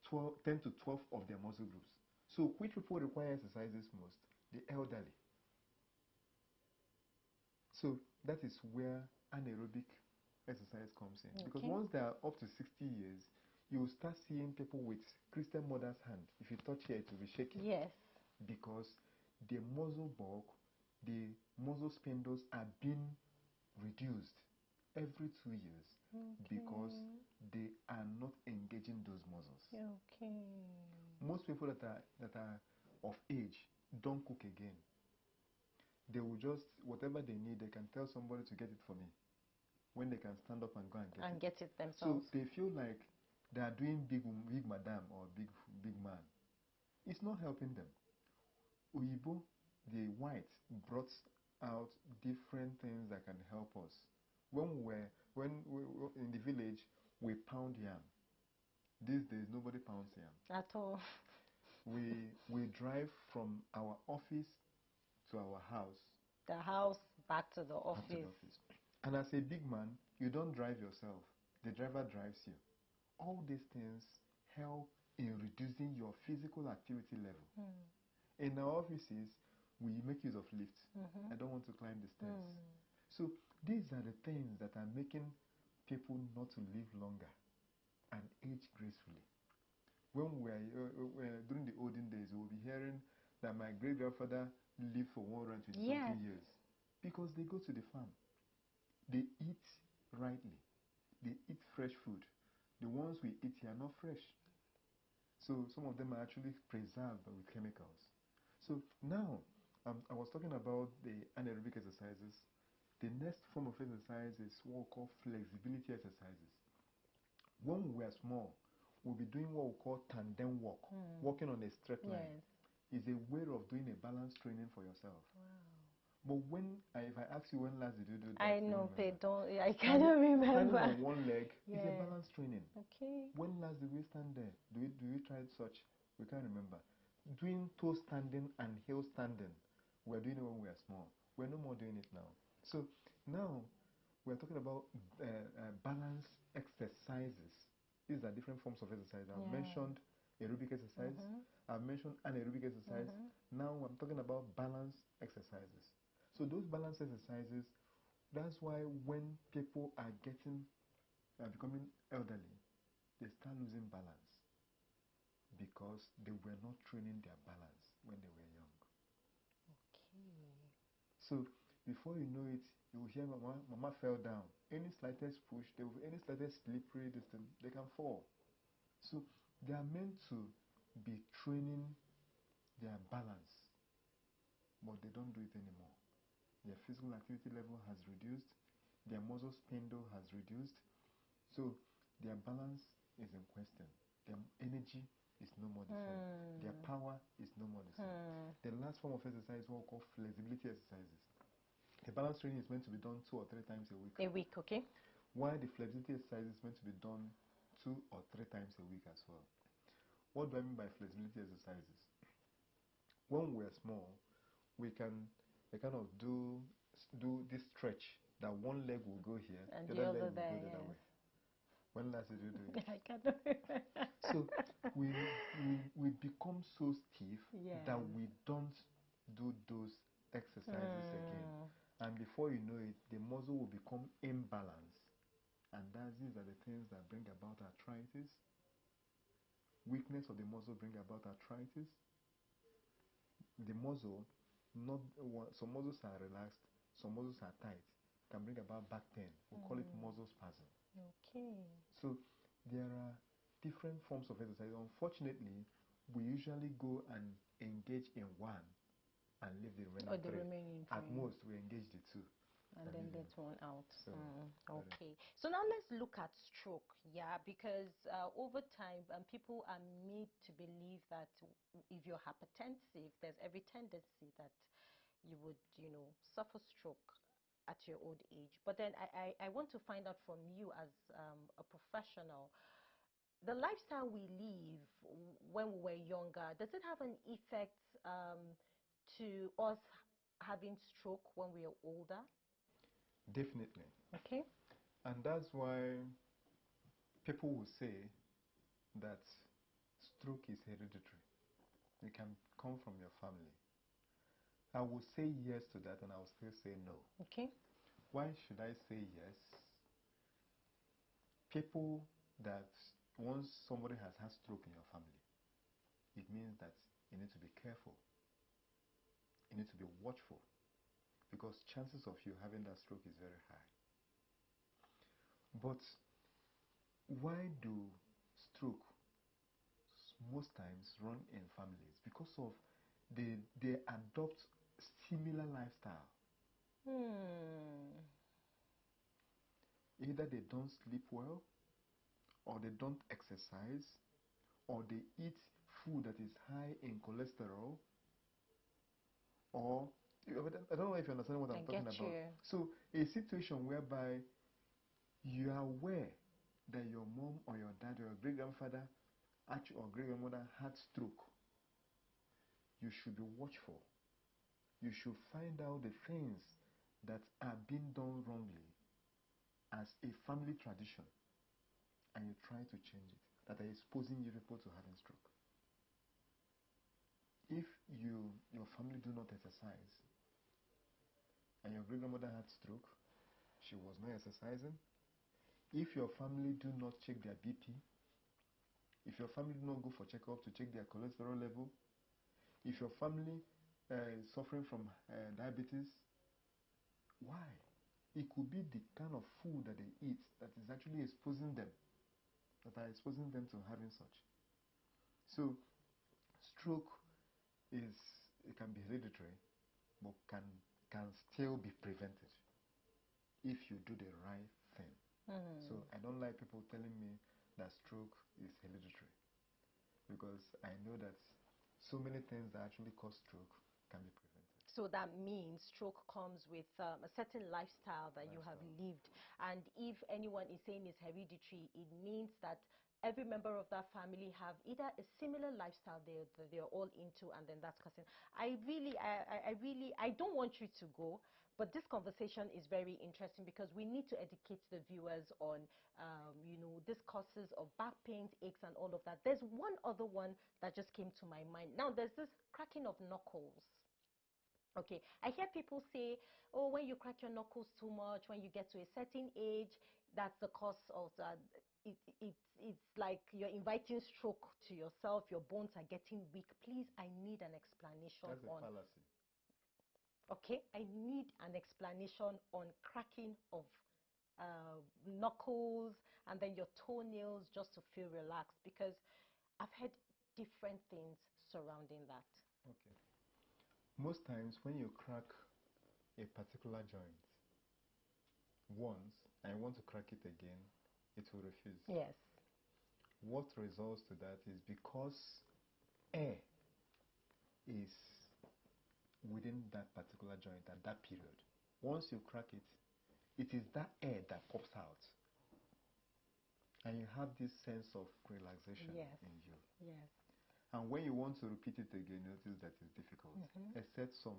10 to 12 of their muscle groups. So which people require exercises most? The elderly. So that is where anaerobic exercise comes in. Because once they are up to 60 years, you will start seeing people with Christian mother's hand. If you touch here, it will be shaking. Yes. Because the muscle bulk, the muscle spindles are being reduced every 2 years because they are not engaging those muscles. Okay. Most people that are of age don't cook again. They will just, whatever they need, they can tell somebody to get it for me when they can stand up and go and get it themselves. So they feel like they are doing big madam or big man. It's not helping them. Uibo, the white, brought out different things that can help us. When we in the village, we pound yam. These days, nobody pounds yam at all. We drive from our office to our house. The house back to the office. And as a big man, you don't drive yourself. The driver drives you. All these things help in reducing your physical activity level. In our offices, we make use of lifts. I don't want to climb the stairs. So these are the things that are making people not to live longer and age gracefully. When we were during the olden days, we'll be hearing that my great-grandfather lived for 120 years because they go to the farm. They eat rightly. They eat fresh food. The ones we eat here are not fresh. So some of them are actually preserved with chemicals. So now, I was talking about the anaerobic exercises. The next form of exercise is what we call flexibility exercises. When we were small, we'll be doing what we call tandem walk, walking on a straight line. It's a way of doing a balance training for yourself. But if I ask you when last did you do that? I know, I cannot remember. Standing on one leg is a balance training. Okay. When last did we stand there? Do we try such? We can't remember. Doing toe standing and heel standing, we're doing it when we were small. We're no more doing it now. So now we're talking about balance exercises these are different forms of exercise. I've mentioned aerobic exercise. I've mentioned anaerobic exercise. Now I'm talking about balance exercises. So those balance exercises, that's why when people are becoming elderly, they start losing balance because they were not training their balance when they were young. Okay. So before you know it, you will hear mama fell down. Any slightest push, any slightest slippery distance, they can fall. So they are meant to be training their balance, but they don't do it anymore. Their physical activity level has reduced, their muscle spindle has reduced, so their balance is in question. Their energy is no more the same. Their power is no more the same. The last form of exercise is what we call flexibility exercises. The balance training is meant to be done 2 or 3 times a week. A week, okay. While the flexibility exercise is meant to be done 2 or 3 times a week as well. What do I mean by flexibility exercises? When we're small, we can kind of do this stretch that one leg will go here and the other leg will go the other way. When last did you do it? I can't do it. So we become so stiff that we don't do those exercises again. And before you know it, the muscle will become imbalanced. And these are the things that bring about arthritis. Weakness of the muscle bring about arthritis. The muscle, some muscles are relaxed, some muscles are tight, can bring about back pain. We call it muscle spasm. Okay. So there are different forms of exercise. Unfortunately, we usually go and engage in one and leave the remaining three. At most, we engage the 2. And then that's one out. So, okay. So now let's look at stroke, because over time, people are made to believe that if you're hypertensive, there's every tendency that you would, suffer stroke at your old age. But then I want to find out from you as a professional, the lifestyle we live when we were younger, does it have an effect to us having stroke when we are older? Definitely. Okay. And that's why people will say that stroke is hereditary. It can come from your family. I will say yes to that, and I will still say no. Okay. Why should I say yes? People that once somebody has had stroke in your family, it means that you need to be careful. You need to be watchful, because chances of you having that stroke is very high. But why do stroke most times run in families? Because of they adopt similar lifestyle. Either they don't sleep well, or they don't exercise, or they eat food that is high in cholesterol, or I don't know if you understand what I'm talking about. So a situation whereby you are aware that your mom or your dad or your great-grandfather or great-grandmother had stroke, you should be watchful. You should find out the things that are being done wrongly as a family tradition, and you try to change it, that are exposing you people to having stroke. If your family do not exercise, and your great-grandmother had stroke, she was not exercising. If your family do not check their BP, if your family do not go for checkup to check their cholesterol level, if your family is suffering from diabetes, why? It could be the kind of food that they eat that is actually exposing them, that are exposing them to having such. So, stroke it can be hereditary, but can still be prevented if you do the right thing. So I don't like people telling me that stroke is hereditary, because I know that so many things that actually cause stroke can be prevented. So that means stroke comes with a certain lifestyle that you have lived. And if anyone is saying it's hereditary, it means that every member of that family have either a similar lifestyle they're all into, and then that's causing. I don't want you to go, but this conversation is very interesting because we need to educate the viewers on, these causes of back pains, aches, and all of that. There's one other one that just came to my mind. Now, there's this cracking of knuckles. Okay, I hear people say, oh, when you crack your knuckles too much, when you get to a certain age, that's the cause of that. It's like you're inviting stroke to yourself, your bones are getting weak. Please, I need an explanation That's a on. fallacy. Okay, I need an explanation on cracking of knuckles and then your toenails just to feel relaxed, because I've heard different things surrounding that. Okay. Most times when you crack a particular joint once and you want to crack it again, it will refuse. Yes. What results to that is because air is within that particular joint at that period. Once you crack it, it is that air that pops out. And you have this sense of relaxation in you. Yes. And when you want to repeat it again, you notice that it's difficult, except some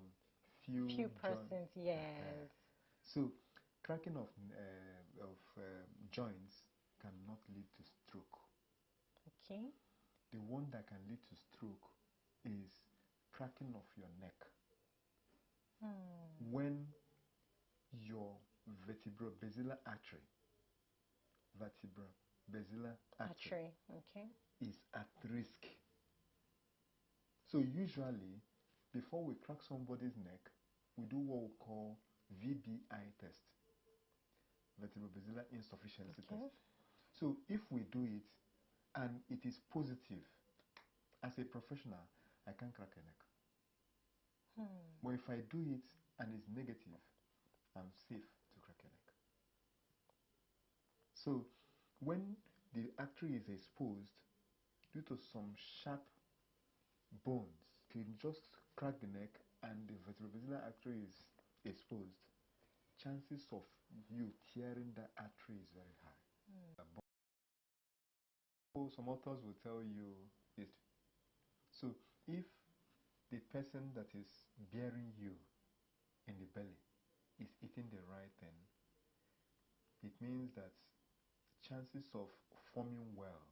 few persons, yes. So, cracking of joints cannot lead to stroke. Okay. The one that can lead to stroke is cracking of your neck. When your vertebrobasilar artery okay, is at risk. So usually, before we crack somebody's neck, we do what we call VBI test, vertebrobasilar insufficiency test. So if we do it and it is positive, as a professional, I can't crack a neck. But if I do it and it's negative, I'm safe to crack a neck. So when the artery is exposed due to some sharp bones, if you just crack the neck and the vertebrobasilar artery is exposed, chances of you tearing that artery is very high. Some authors will tell you it. So if the person that is bearing you in the belly is eating the right thing, it means that chances of forming well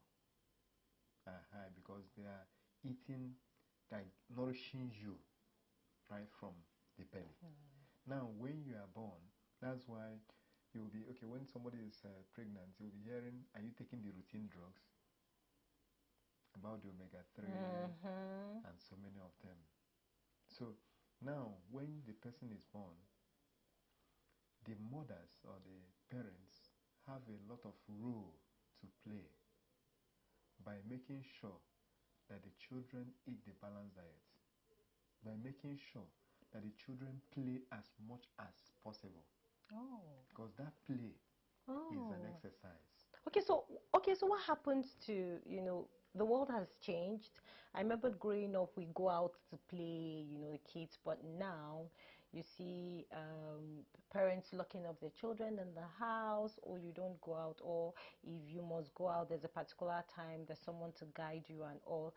are high because they are eating, like nourishing you right from the belly. Now, when you are born, that's why you'll be, okay, when somebody is pregnant, you'll be hearing, are you taking the routine drugs? About the omega-3 and so many of them. So, now, when the person is born, the mothers or the parents have a lot of role to play by making sure that the children eat the balanced diet, by making sure that the children play as much as possible. Because that play is an exercise. Okay, so what happens to, the world has changed. I remember growing up, we go out to play, the kids, but now you see parents locking up their children in the house, or you don't go out, or if you must go out, there's a particular time, there's someone to guide you and all.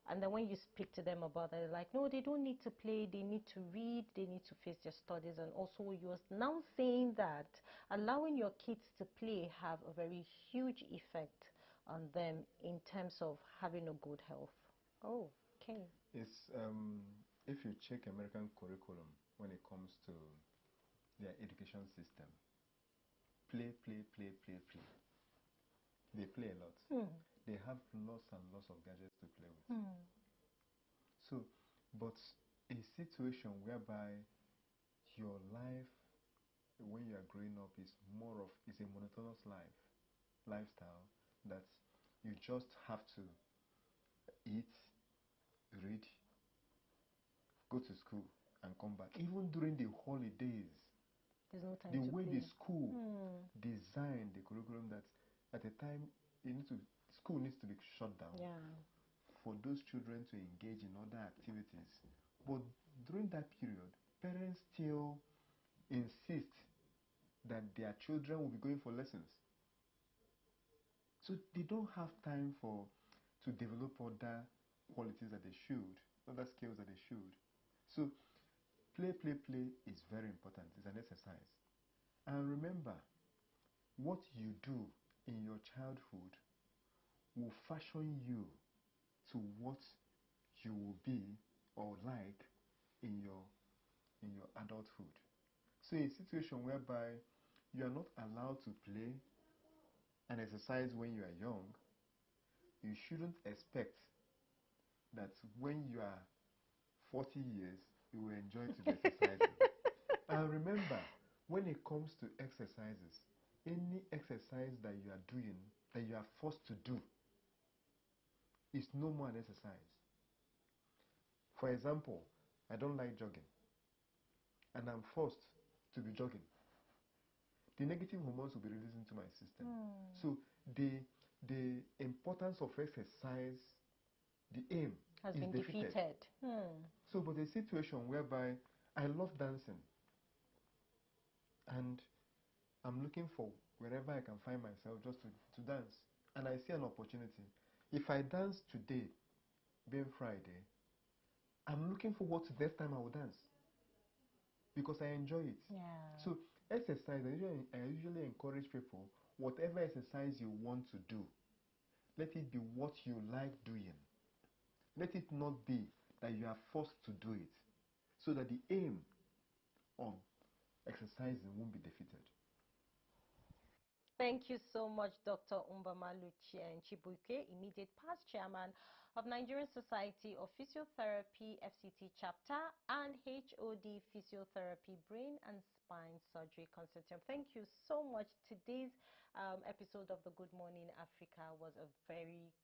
And then when you speak to them about that, they're like, no, they don't need to play, they need to read, they need to face their studies. And also you're now saying that allowing your kids to play have a very huge effect on them in terms of having a good health. Oh, okay. It's, if you check American curriculum when it comes to their education system, play, play, play, play, play. They play a lot. They have lots and lots of gadgets to play with. So, but a situation whereby your life, when you are growing up, is a monotonous lifestyle that you just have to eat, read, go to school, and come back. Even during the holidays, there's no time the to way play. the school designed the curriculum, that at a time school needs to be shut down for those children to engage in other activities. But during that period, parents still insist that their children will be going for lessons. So they don't have time to develop other qualities that they should, other skills that they should. So play is very important. It's an exercise. And remember, what you do in your childhood will fashion you to what you will be or like in your adulthood. So a situation whereby you are not allowed to play and exercise when you are young, you shouldn't expect that when you are 40 years, you will enjoy to be exercising. And remember, when it comes to exercises, any exercise that you are doing, that you are forced to do, is no more an exercise. For example, I don't like jogging, and I'm forced to be jogging. The negative hormones will be released into my system. So the importance of exercise, the aim, has is been defeated. So, but a situation whereby I love dancing, and I'm looking for wherever I can find myself just to dance, and I see an opportunity. If I dance today, being Friday, I'm looking forward to the next time I will dance because I enjoy it. So exercise, I usually encourage people, whatever exercise you want to do, let it be what you like doing. Let it not be that you are forced to do it, so that the aim of exercising won't be defeated. Thank you so much, Dr. Umbamalu Chibuike, immediate past chairman of Nigerian Society of Physiotherapy, FCT chapter, and HOD Physiotherapy Brain and Spine Surgery Consortium. Thank you so much. Today's episode of the Good Morning Africa was a very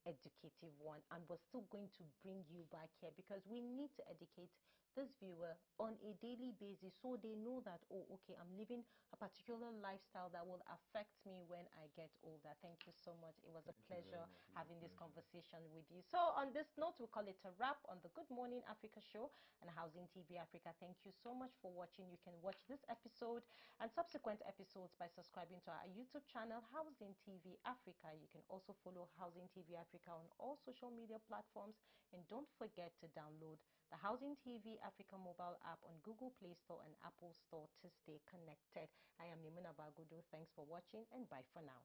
educative one, and we're still going to bring you back here because we need to educate this viewer on a daily basis so they know that, oh, okay, I'm living a particular lifestyle that will affect me when I get older. Thank you so much. It was a pleasure having this conversation with you. So on this note, we'll call it a wrap on the Good Morning Africa show and Housing TV Africa. Thank you so much for watching. You can watch this episode and subsequent episodes by subscribing to our YouTube channel, Housing TV Africa. You can also follow Housing TV Africa on all social media platforms, and don't forget to download the Housing TV Africa mobile app on Google Play Store and Apple Store to stay connected. I am Nimuna Bagudu. Thanks for watching, and bye for now.